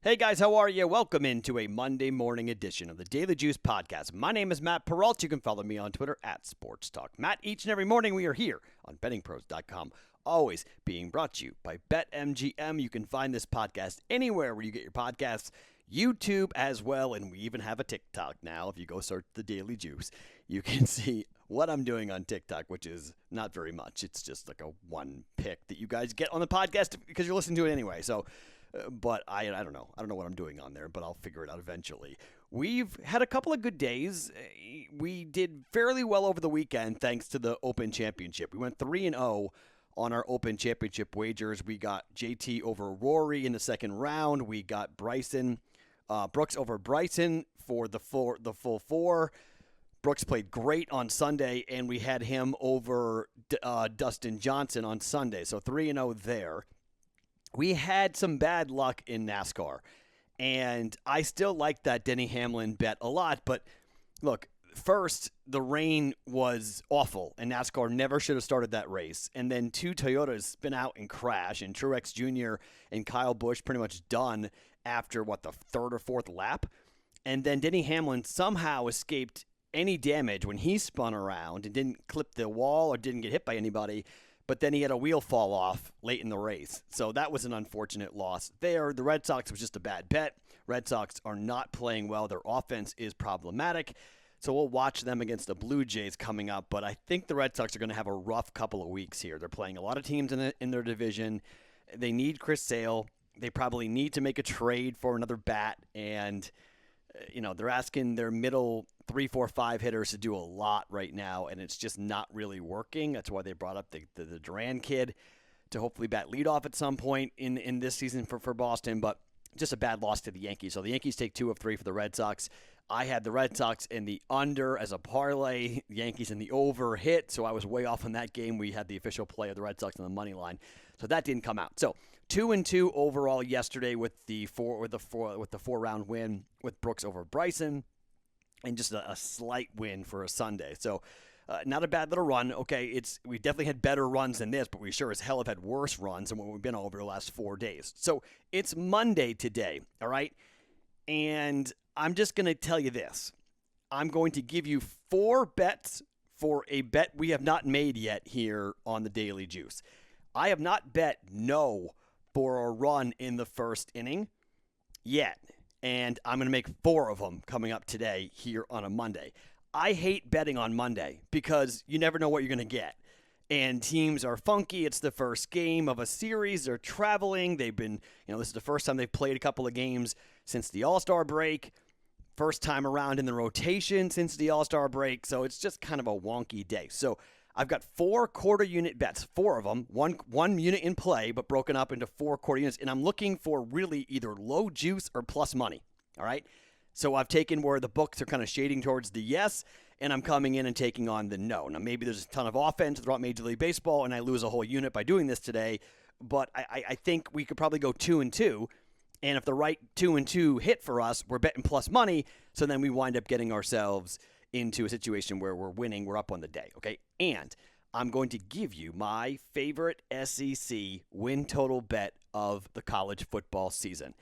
Hey guys, how are you? Welcome into a Monday morning edition of the Daily Juice Podcast. My name is Matt Perrault. You can follow me on Twitter at Sports Talk Matt. Each and every morning we are here on BettingPros.com, always being brought to you by BetMGM. You can find this podcast anywhere where you get your podcasts, YouTube as well, and we even have a TikTok now. If you go search the Daily Juice, you can see what I'm doing on TikTok, which is not very much. It's just like a one pick that you guys get on the podcast because you're listening to it anyway. But I don't know. I don't know what I'm doing on there, but I'll figure it out eventually. We've had a couple of good days. We did fairly well over the weekend thanks to the Open Championship. We went 3-0 on our Open Championship wagers. We got JT over Rory in the second round. We got Brooks over Bryson for the full four. Brooks played great on Sunday, and we had him over Dustin Johnson on Sunday. So 3-0 there. We had some bad luck in NASCAR, and I still like that Denny Hamlin bet a lot. But look, first, the rain was awful, and NASCAR never should have started that race. And then two Toyotas spin out and crash, and Truex Jr. and Kyle Busch pretty much done after, the third or fourth lap. And then Denny Hamlin somehow escaped any damage when he spun around and didn't clip the wall or didn't get hit by anybody. But then he had a wheel fall off late in the race. So that was an unfortunate loss there. The Red Sox was just a bad bet. Red Sox are not playing well. Their offense is problematic. So we'll watch them against the Blue Jays coming up. But I think the Red Sox are going to have a rough couple of weeks here. They're playing a lot of teams in their division. They need Chris Sale. They probably need to make a trade for another bat. And, they're asking their middle 3, 4, 5 hitters to do a lot right now, and it's just not really working. That's why they brought up the Duran kid to hopefully bat leadoff at some point in this season for Boston, but just a bad loss to the Yankees. So the Yankees take 2 of 3 for the Red Sox. I had the Red Sox in the under as a parlay, Yankees in the over hit, so I was way off on that game. We had the official play of the Red Sox on the money line, so that didn't come out. So 2-2 overall yesterday with the 4-round win with Brooks over Bryson, and just a slight win for a Sunday. So not a bad little run. Okay, we definitely had better runs than this, but we sure as hell have had worse runs than what we've been over the last 4 days. So it's Monday today, all right? And I'm just going to tell you this. I'm going to give you 4 bets for a bet we have not made yet here on the Daily Juice. I have not bet no for a run in the first inning yet. And I'm going to make 4 of them coming up today here on a Monday. I hate betting on Monday because you never know what you're going to get. And teams are funky. It's the first game of a series. They're traveling. They've been, this is the first time they've played a couple of games since the All-Star break. First time around in the rotation since the All-Star break. So it's just kind of a wonky day. So I've got 4 quarter unit bets, 4 of them, one unit in play, but broken up into 4 quarter units. And I'm looking for really either low juice or plus money. All right. So I've taken where the books are kind of shading towards the yes, and I'm coming in and taking on the no. Now, maybe there's a ton of offense throughout Major League Baseball, and I lose a whole unit by doing this today. But I think we could probably go 2-2. And if the right 2-2 hit for us, we're betting plus money. So then we wind up getting ourselves into a situation where we're winning. We're up on the day. Okay. And I'm going to give you my favorite SEC win total bet of the college football season.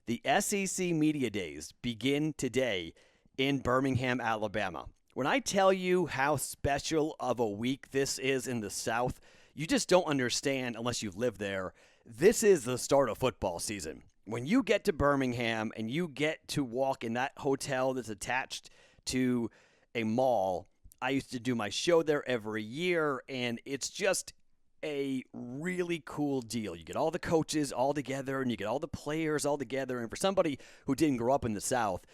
The SEC Media Days begin today in Birmingham, Alabama. When I tell you how special of a week this is in the South, you just don't understand unless you live there. This is the start of football season. When you get to Birmingham and you get to walk in that hotel that's attached to a mall, I used to do my show there every year, and it's just a really cool deal. You get all the coaches all together, and you get all the players all together. And for somebody who didn't grow up in the South,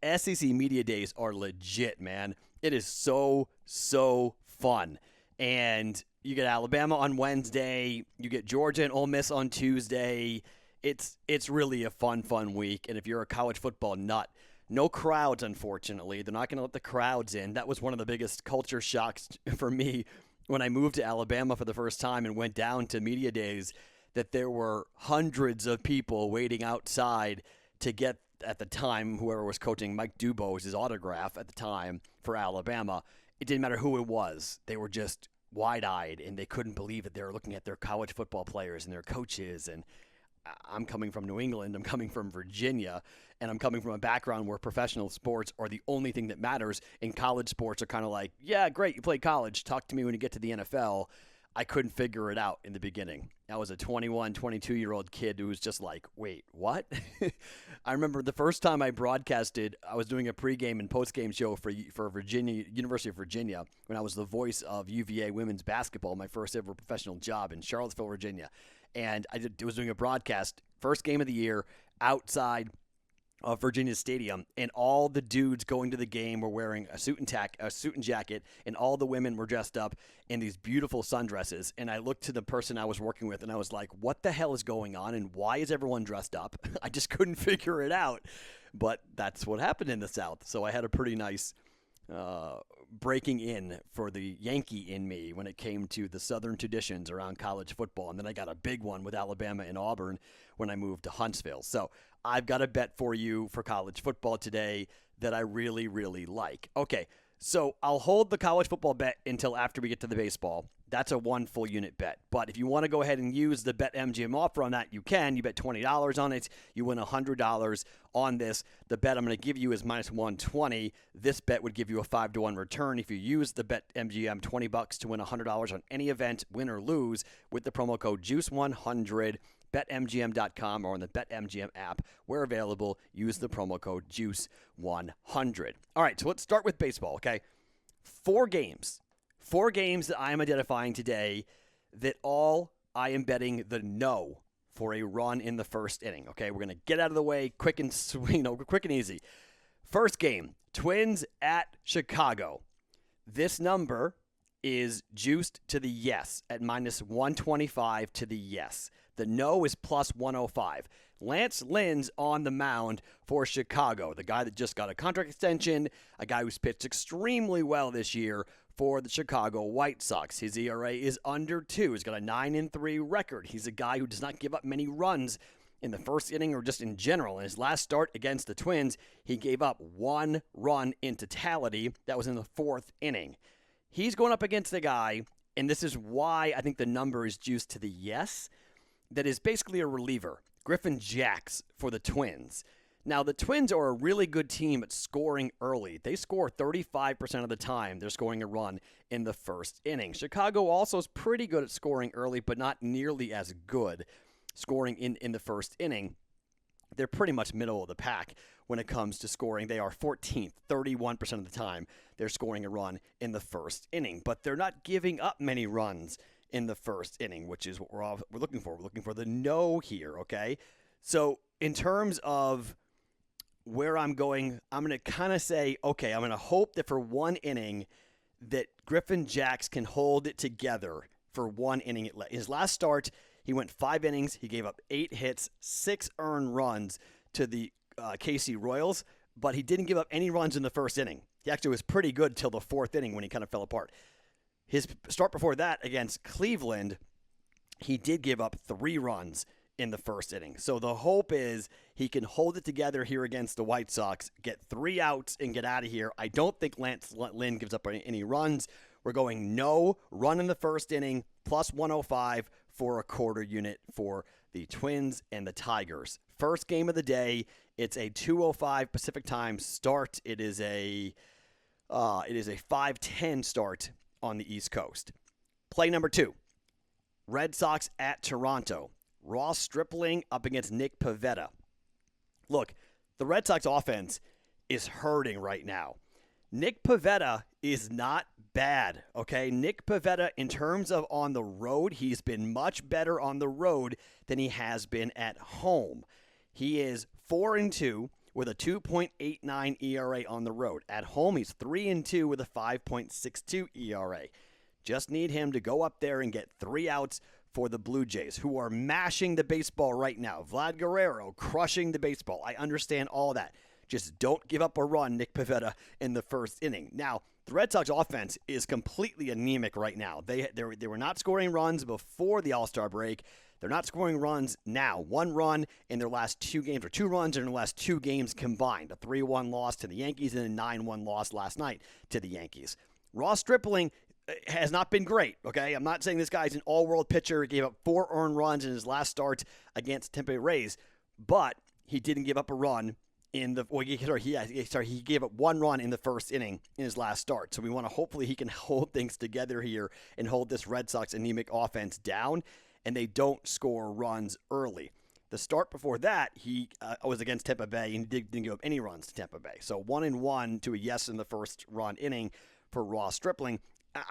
SEC Media Days are legit, man. It is so fun. And you get Alabama on Wednesday. You get Georgia and Ole Miss on Tuesday. It's really a fun week. And if you're a college football nut, no crowds, unfortunately. They're not going to let the crowds in. That was one of the biggest culture shocks for me when I moved to Alabama for the first time and went down to Media Days, that there were hundreds of people waiting outside to get, at the time, whoever was coaching Mike Dubose' autograph at the time for Alabama. It didn't matter who it was. They were just wide-eyed, and they couldn't believe that they were looking at their college football players and their coaches. And I'm coming from New England, I'm coming from Virginia, and I'm coming from a background where professional sports are the only thing that matters, and college sports are kind of like, yeah, great, you played college, talk to me when you get to the NFL. I couldn't figure it out in the beginning. I was a 21, 22-year-old kid who was just like, wait, what? I remember the first time I broadcasted, I was doing a pregame and postgame show for Virginia, University of Virginia, when I was the voice of UVA women's basketball, my first ever professional job in Charlottesville, Virginia. And I was doing a broadcast, first game of the year, outside of Virginia Stadium, and all the dudes going to the game were wearing a suit and jacket, and all the women were dressed up in these beautiful sundresses. And I looked to the person I was working with, and I was like, what the hell is going on, and why is everyone dressed up? I just couldn't figure it out. But that's what happened in the South. So I had a pretty nice breaking in for the Yankee in me when it came to the Southern traditions around college football. And then I got a big one with Alabama and Auburn when I moved to Huntsville. So I've got a bet for you for college football today that I really, really like. Okay, so I'll hold the college football bet until after we get to the baseball. That's a one full unit bet. But if you want to go ahead and use the BetMGM offer on that, you can. You bet $20 on it. You win $100 on this. The bet I'm going to give you is minus 120. This bet would give you a 5-to-1 return if you use the BetMGM $20 to win $100 on any event, win or lose, with the promo code JUICE100. BetMGM.com or on the BetMGM app. Where available, use the promo code JUICE100. All right, so let's start with baseball, okay? Four games that I am identifying today that all I am betting the no for a run in the first inning, okay? We're going to get out of the way quick and easy. First game, Twins at Chicago. This number is juiced to the yes at minus 125 to the yes. The no is plus 105. Lance Lynn's on the mound for Chicago, the guy that just got a contract extension, a guy who's pitched extremely well this year for the Chicago White Sox. His ERA is under 2. He's got a 9-3 record. He's a guy who does not give up many runs in the first inning or just in general. In his last start against the Twins, he gave up 1 run in totality. That was in the 4th inning. He's going up against a guy, and this is why I think the number is juiced to the yes, that is basically a reliever, Griffin Jax for the Twins. Now, the Twins are a really good team at scoring early. They score 35% of the time. They're scoring a run in the first inning. Chicago also is pretty good at scoring early, but not nearly as good scoring in the first inning. They're pretty much middle of the pack when it comes to scoring. They are 14th, 31% of the time they're scoring a run in the first inning. But they're not giving up many runs in the first inning, which is what we're looking for. We're looking for the no here, okay? So in terms of where I'm going, I'm going to kind of say, okay, I'm going to hope that for one inning that Griffin Jax can hold it together for one inning. His last start, he went 5 innings. He gave up 8 hits, 6 earned runs to the KC Royals, but he didn't give up any runs in the first inning. He actually was pretty good till the 4th inning when he kind of fell apart. His start before that against Cleveland, he did give up 3 runs in the first inning. So the hope is he can hold it together here against the White Sox, get 3 outs, and get out of here. I don't think Lance Lynn gives up any runs. We're going no run in the first inning, plus 105 for a quarter unit for the Twins and the Tigers. First game of the day. It's a 2:05 Pacific time start. It is a 5:10 start on the East Coast. Play number 2, Red Sox at Toronto. Ross Stripling up against Nick Pivetta. Look, the Red Sox offense is hurting right now. Nick Pivetta is not bad, okay? Nick Pivetta, in terms of on the road, he's been much better on the road than he has been at home. He is 4-2 with a 2.89 ERA on the road. At home, he's 3-2 with a 5.62 ERA. Just need him to go up there and get 3 outs for the Blue Jays, who are mashing the baseball right now. Vlad Guerrero crushing the baseball. I understand all that. Just don't give up a run, Nick Pivetta, in the first inning. Now, the Red Sox offense is completely anemic right now. They were not scoring runs before the All-Star break. They're not scoring runs now. 1 run in their last 2 games, or 2 runs in their last 2 games combined. A 3-1 loss to the Yankees and a 9-1 loss last night to the Yankees. Ross Stripling has not been great, okay? I'm not saying this guy's an all-world pitcher. He gave up 4 earned runs in his last start against Tampa Bay Rays, but he didn't give up a run in the he gave up 1 run in the first inning in his last start. So we want to hopefully he can hold things together here and hold this Red Sox anemic offense down, and they don't score runs early. The start before that, he was against Tampa Bay, and he didn't give up any runs to Tampa Bay. So 1-1 to a yes in the first run inning for Ross Stripling.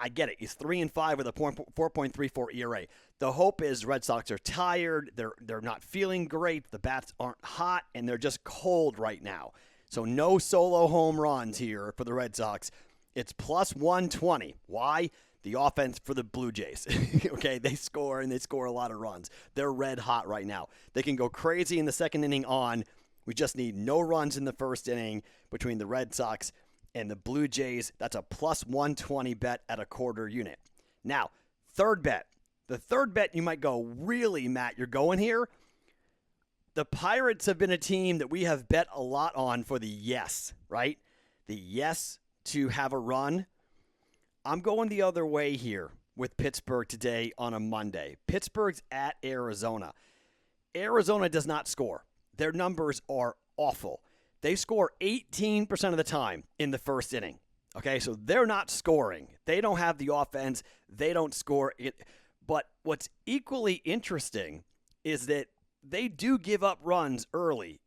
I get it. He's 3-5 with a 4.34 ERA. The hope is Red Sox are tired. They're not feeling great. The bats aren't hot, and they're just cold right now. So no solo home runs here for the Red Sox. It's plus 120. Why? The offense for the Blue Jays. Okay, they score, and they score a lot of runs. They're red hot right now. They can go crazy in the second inning on. We just need no runs in the first inning between the Red Sox and the Blue Jays. That's a plus 120 bet at a quarter unit. Now, third bet. The third bet you might go, really, Matt, you're going here? The Pirates have been a team that we have bet a lot on for the yes, right? The yes to have a run. I'm going the other way here with Pittsburgh today on a Monday. Pittsburgh's at Arizona. Arizona does not score. Their numbers are awful. They score 18% of the time in the first inning. Okay, so they're not scoring. They don't have the offense. They don't score it. But what's equally interesting is that they do give up runs early.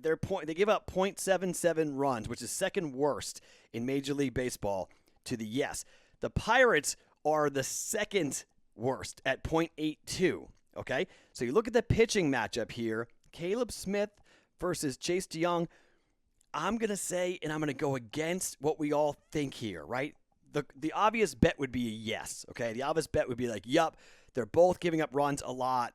They give up 0.77 runs, which is second worst in Major League Baseball to the yes. The Pirates are the second worst at 0.82. Okay, so you look at the pitching matchup here. Caleb Smith versus Chase DeYoung. I'm going to say, and I'm going to go against what we all think here, right? The obvious bet would be a yes, okay? The obvious bet would be like, yup, they're both giving up runs a lot.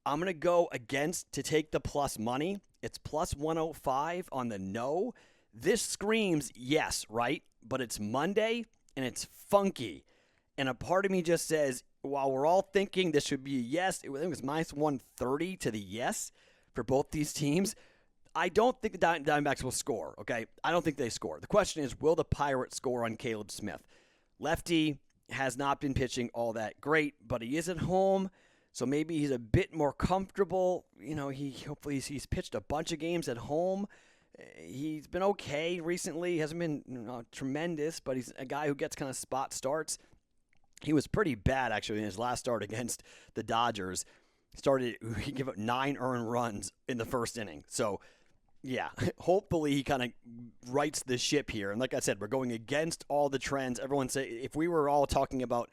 I'm going to go against to take the plus money. It's plus 105 on the no. This screams yes, right? But it's Monday, and it's funky. And a part of me just says, while we're all thinking this should be a yes, I think it was minus 130 to the yes for both these teams. I don't think the Diamondbacks will score, okay? I don't think they score. The question is, will the Pirates score on Caleb Smith? Lefty has not been pitching all that great, but he is at home, so maybe he's a bit more comfortable. You know, hopefully he's pitched a bunch of games at home. He's been okay recently. He hasn't been tremendous, but he's a guy who gets kind of spot starts. He was pretty bad, actually, in his last start against the Dodgers. He gave up 9 earned runs in the first inning. So, yeah, hopefully he kind of rights the ship here. And like I said, we're going against all the trends. Everyone say, if we were all talking about,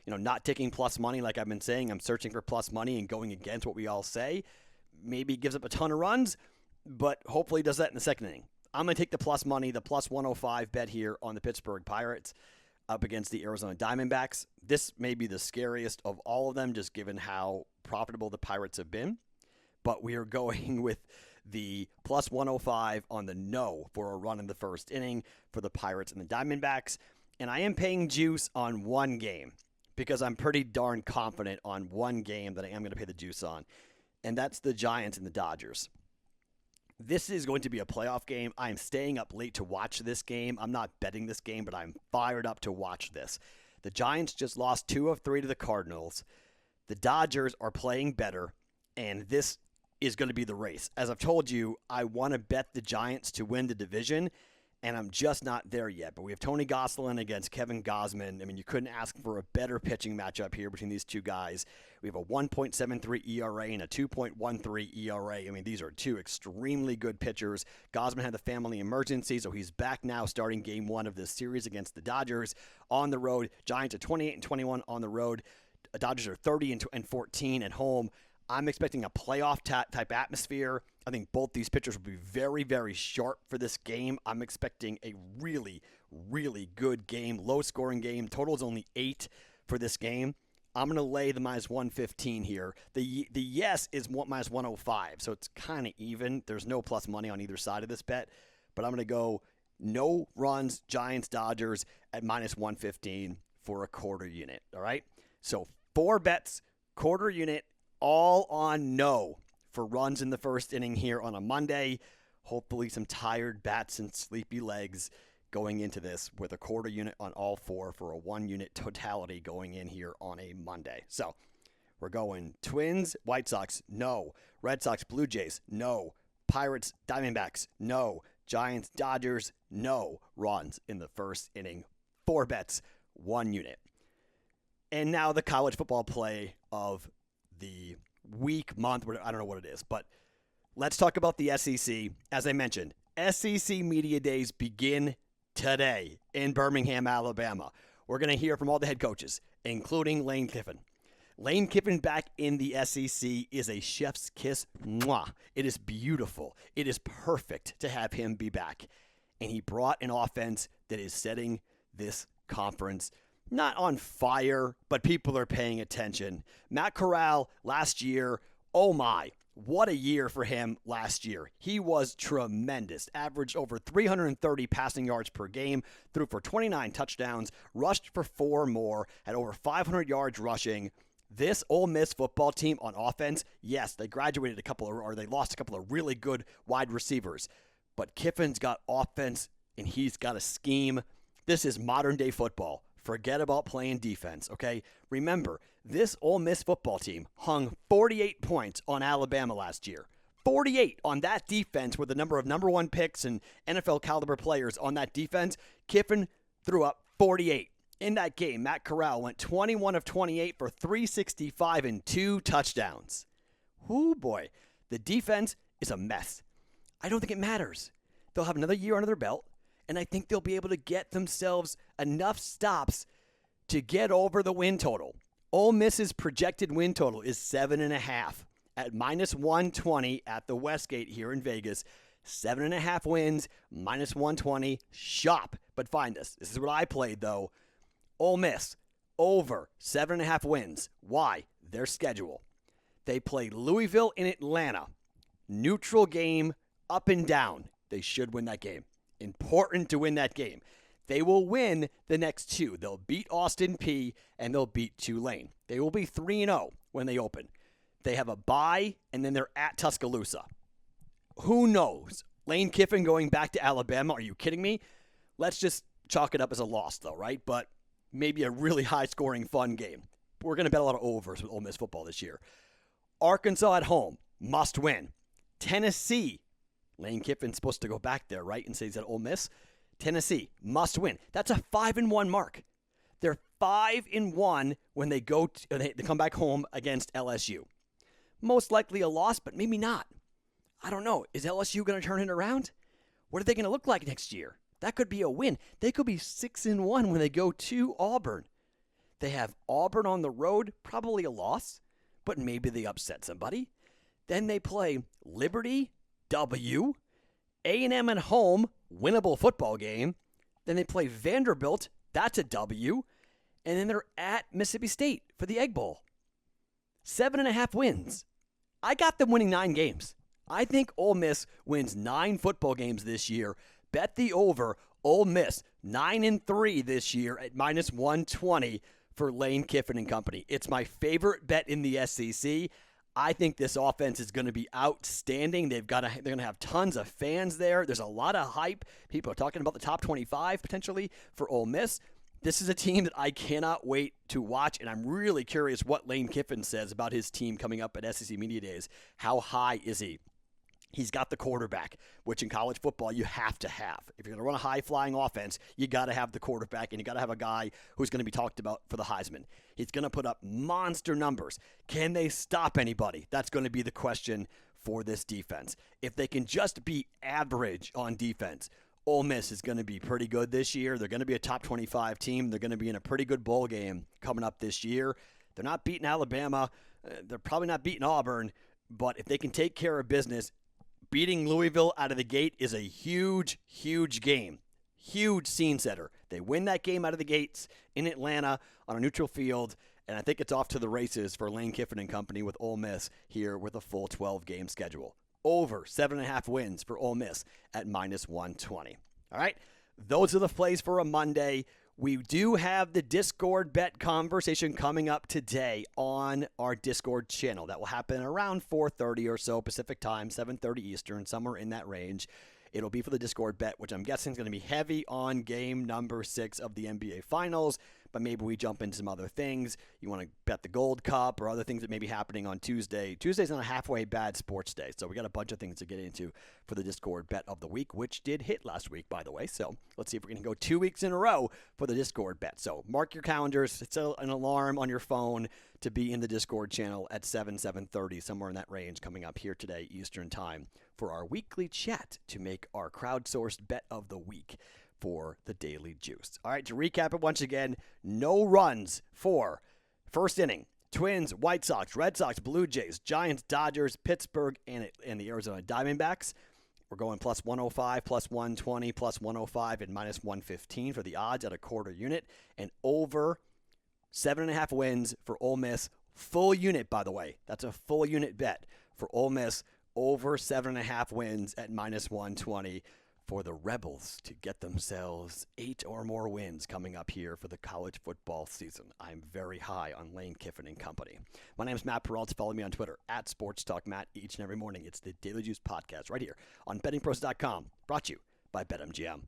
not taking plus money, like I've been saying, I'm searching for plus money and going against what we all say. Maybe he gives up a ton of runs, but hopefully he does that in the second inning. I'm going to take the plus money, the plus 105 bet here on the Pittsburgh Pirates up against the Arizona Diamondbacks. This may be the scariest of all of them, just given how profitable the Pirates have been. But we are going with the plus 105 on the no for a run in the first inning for the Pirates and the Diamondbacks. And I am paying juice on one game because I'm pretty darn confident on one game that I am going to pay the juice on. And that's the Giants and the Dodgers. This is going to be a playoff game. I am staying up late to watch this game. I'm not betting this game, but I'm fired up to watch this. The Giants just lost 2 of 3 to the Cardinals. The Dodgers are playing better, and this is going to be the race. As I've told you, I want to bet the Giants to win the division, and I'm just not there yet. But we have Tony Gonsolin against Kevin Gausman. I mean, you couldn't ask for a better pitching matchup here between these two guys. We have a 1.73 ERA and a 2.13 ERA. I mean, these are two extremely good pitchers. Gausman had the family emergency, so he's back now starting game 1 of this series against the Dodgers on the road. Giants are 28-21 on the road. Dodgers are 30-14 at home. I'm expecting a playoff type atmosphere. I think both these pitchers will be very, very sharp for this game. I'm expecting a really, really good game, low-scoring game. Total is only 8 for this game. I'm going to lay the minus 115 here. The yes is minus 105, so it's kind of even. There's no plus money on either side of this bet, but I'm going to go no runs, Giants, Dodgers at minus 115 for a quarter unit, all right? So 4 bets, quarter unit, all on no for runs in the first inning here on a Monday. Hopefully some tired bats and sleepy legs going into this with a quarter unit on all four for a 1-unit totality going in here on a Monday. So we're going Twins, White Sox, no. Red Sox, Blue Jays, no. Pirates, Diamondbacks, no. Giants, Dodgers, no runs in the first inning. 4 bets, 1 unit. And now the college football play of the week, month, I don't know what it is, but let's talk about the SEC. As I mentioned, SEC Media Days begin today in Birmingham, Alabama. We're going to hear from all the head coaches, including Lane Kiffin. Lane Kiffin back in the SEC is a chef's kiss. Mwah. It is beautiful. It is perfect to have him be back. And he brought an offense that is setting this conference not on fire, but people are paying attention. Matt Corral last year, oh my, what a year for him last year. He was tremendous. Averaged over 330 passing yards per game, threw for 29 touchdowns, rushed for 4 more, had over 500 yards rushing. This Ole Miss football team on offense, yes, they they lost a couple of really good wide receivers. But Kiffin's got offense, and he's got a scheme. This is modern-day football. Forget about playing defense, okay? Remember, this Ole Miss football team hung 48 points on Alabama last year. 48 on that defense with the number of number 1 picks and NFL-caliber players on that defense. Kiffin threw up 48. In that game, Matt Corral went 21 of 28 for 365 and 2 touchdowns. Whoo, boy. The defense is a mess. I don't think it matters. They'll have another year under their belt, and I think they'll be able to get themselves enough stops to get over the win total. Ole Miss's projected win total is 7.5 at -120 at the Westgate here in Vegas. 7.5 wins, -120. Shop. But find this. This is what I played, though. Ole Miss, over 7.5 wins. Why? Their schedule. They play Louisville in Atlanta. Neutral game, up and down. They should win that game. Important to win that game. They will win the next 2. They'll beat Austin Peay and they'll beat Tulane. They will be 3-0 when they open. They have a bye, and then they're at Tuscaloosa. Who knows? Lane Kiffin going back to Alabama. Are you kidding me? Let's just chalk it up as a loss, though, right? But maybe a really high-scoring, fun game. We're going to bet a lot of overs with Ole Miss football this year. Arkansas at home, must win. Tennessee, Lane Kiffin's supposed to go back there, right, and say he's at Ole Miss. Tennessee, must win. That's a 5-1 mark. They're 5-1 when they come back home against LSU. Most likely a loss, but maybe not. I don't know. Is LSU going to turn it around? What are they going to look like next year? That could be a win. They could be 6-1 when they go to Auburn. They have Auburn on the road, probably a loss, but maybe they upset somebody. Then they play Liberty, W, A&M at home, winnable football game. Then they play Vanderbilt, that's a W. And then they're at Mississippi State for the Egg Bowl. 7.5 wins. I got them winning 9 games. I think Ole Miss wins 9 football games this year. Bet the over. Ole Miss 9-3 this year at -120 for Lane Kiffin and company. It's my favorite bet in the SEC. I think this offense is going to be outstanding. They're going to have tons of fans there. There's a lot of hype. People are talking about the top 25 potentially for Ole Miss. This is a team that I cannot wait to watch, and I'm really curious what Lane Kiffin says about his team coming up at SEC Media Days. How high is he? He's got the quarterback, which in college football you have to have. If you're going to run a high-flying offense, you got to have the quarterback, and you got to have a guy who's going to be talked about for the Heisman. He's going to put up monster numbers. Can they stop anybody? That's going to be the question for this defense. If they can just be average on defense, Ole Miss is going to be pretty good this year. They're going to be a top 25 team. They're going to be in a pretty good bowl game coming up this year. They're not beating Alabama. They're probably not beating Auburn. But if they can take care of business, beating Louisville out of the gate is a huge, huge game. Huge scene setter. They win that game out of the gates in Atlanta on a neutral field, and I think it's off to the races for Lane Kiffin and company with Ole Miss here with a full 12-game schedule. Over 7.5 wins for Ole Miss at -120. All right, those are the plays for a Monday. We do have the Discord bet conversation coming up today on our Discord channel. That will happen around 4:30 or so Pacific time, 7:30 Eastern, somewhere in that range. It'll be for the Discord bet, which I'm guessing is going to be heavy on game number 6 of the NBA Finals, but maybe we jump into some other things. You want to bet the Gold Cup or other things that may be happening on Tuesday. Tuesday's not a halfway bad sports day, so we got a bunch of things to get into for the Discord bet of the week, which did hit last week, by the way. So let's see if we can go 2 weeks in a row for the Discord bet. So mark your calendars. Set an alarm on your phone to be in the Discord channel at 7:30, somewhere in that range, coming up here today, Eastern Time, for our weekly chat to make our crowdsourced bet of the week for the Daily Juice. All right, to recap it once again, no runs for first inning. Twins, White Sox, Red Sox, Blue Jays, Giants, Dodgers, Pittsburgh, and the Arizona Diamondbacks. We're going plus 105, plus 120, plus 105, and minus 115 for the odds at a quarter unit. And over 7.5 wins for Ole Miss. Full unit, by the way. That's a full unit bet for Ole Miss. Over 7.5 wins at minus 120 for the Rebels to get themselves 8 or more wins coming up here for the college football season. I'm very high on Lane Kiffin and company. My name is Matt Perrault. Follow me on Twitter at SportsTalkMatt each and every morning. It's the Daily Juice podcast right here on BettingPros.com, brought to you by BetMGM.